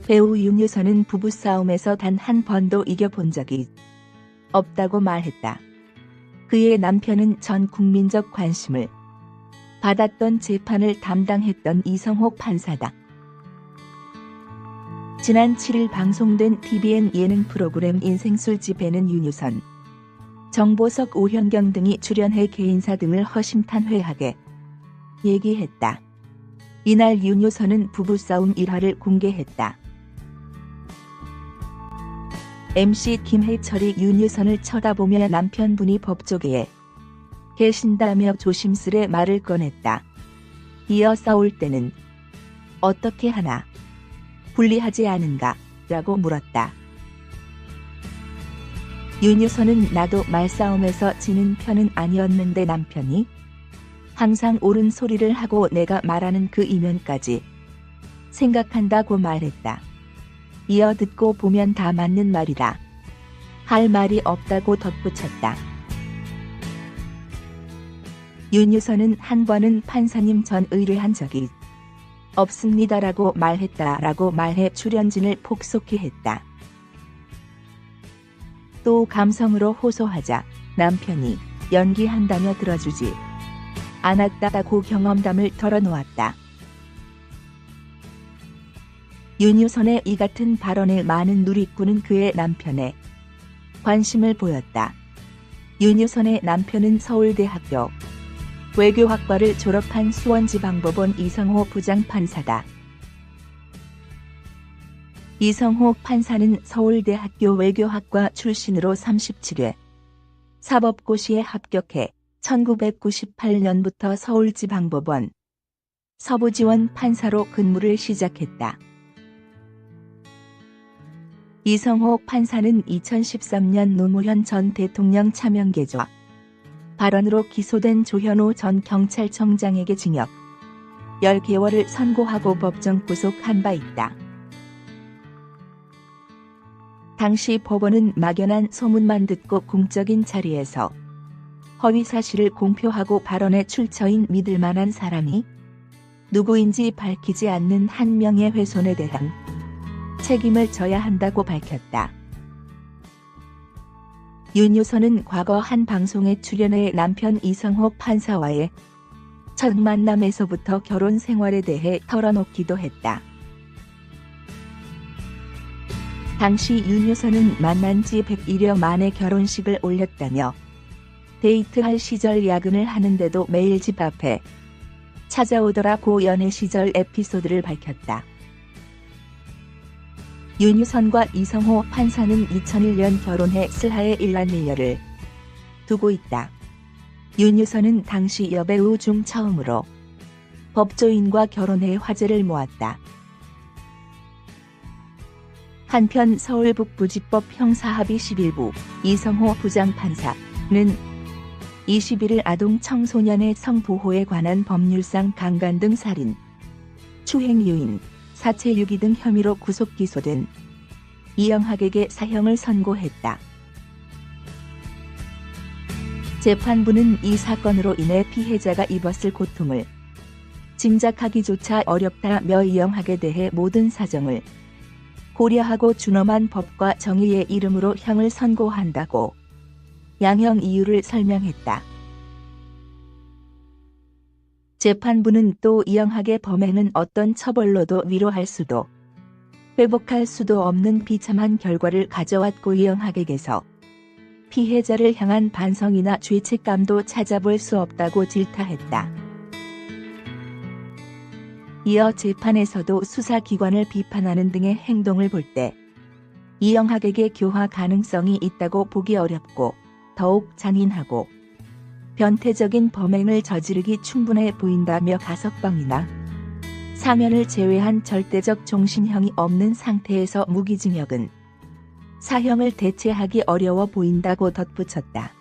배우 윤유선은 부부싸움에서 단 한 번도 이겨본 적이 없다고 말했다. 그의 남편은 전 국민적 관심을 받았던 재판을 담당했던 이성옥 판사다. 지난 7일 방송된 TVN 예능 프로그램 인생술집에는 윤유선, 정보석, 오현경 등이 출연해 개인사 등을 허심탄회하게 얘기했다. 이날 윤유선은 부부싸움 일화를 공개했다. MC 김해철이 윤유선을 쳐다보며 남편분이 법조계에 계신다며 조심스레 말을 꺼냈다. 이어 싸울 때는 어떻게 하나? 불리하지 않은가? 라고 물었다. 윤유선은 나도 말싸움에서 지는 편은 아니었는데 남편이 항상 옳은 소리를 하고 내가 말하는 그 이면까지 생각한다고 말했다. 이어 듣고 보면 다 맞는 말이다. 할 말이 없다고 덧붙였다. 윤유선은 한 번은 판사님 전 의뢰한 적이 없습니다라고 말했다라고 말해 출연진을 폭소케 했다. 또 감성으로 호소하자 남편이 연기한다며 들어주지 않았다고 경험담을 털어놓았다. 윤유선의 이 같은 발언에 많은 누리꾼은 그의 남편에 관심을 보였다. 윤유선의 남편은 서울대학교 외교학과를 졸업한 수원지방법원 이성호 부장판사다. 이성호 판사는 서울대학교 외교학과 출신으로 37회 사법고시에 합격해 1998년부터 서울지방법원 서부지원 판사로 근무를 시작했다. 이성호 판사는 2013년 노무현 전 대통령 차명계좌 발언으로 기소된 조현오 전 경찰청장에게 징역 10개월을 선고하고 법정 구속한 바 있다. 당시 법원은 막연한 소문만 듣고 공적인 자리에서 허위 사실을 공표하고 발언에 출처인 믿을 만한 사람이 누구인지 밝히지 않는 한 명의 훼손에 대한 책임을 져야 한다고 밝혔다. 윤유선은 과거 한 방송에 출연해 남편 이성옥 판사와의 첫 만남에서부터 결혼 생활에 대해 털어놓기도 했다. 당시 윤유선은 만난 지 100일여 만에 결혼식을 올렸다며 데이트할 시절 야근을 하는데도 매일 집 앞에 찾아오더라고 연애 시절 에피소드를 밝혔다. 윤유선과 이성호 판사는 2001년 결혼해 슬하에 일란일녀를 두고 있다. 윤유선은 당시 여배우 중 처음으로 법조인과 결혼해 화제를 모았다. 한편 서울북부지법 형사합의 11부 이성호 부장판사는 21일 아동 청소년의 성보호에 관한 법률상 강간 등 살인, 추행유인, 사체 유기 등 혐의로 구속 기소된 이영학에게 사형을 선고했다. 재판부는 이 사건으로 인해 피해자가 입었을 고통을 짐작하기조차 어렵다며 이영학에 대해 모든 사정을 고려하고 준엄한 법과 정의의 이름으로 형을 선고한다고 양형 이유를 설명했다. 재판부는 또 이영학의 범행은 어떤 처벌로도 위로할 수도 회복할 수도 없는 비참한 결과를 가져왔고 이영학에게서 피해자를 향한 반성이나 죄책감도 찾아볼 수 없다고 질타했다. 이어 재판에서도 수사기관을 비판하는 등의 행동을 볼 때 이영학에게 교화 가능성이 있다고 보기 어렵고 더욱 잔인하고 변태적인 범행을 저지르기 충분해 보인다며 가석방이나 사면을 제외한 절대적 종신형이 없는 상태에서 무기징역은 사형을 대체하기 어려워 보인다고 덧붙였다.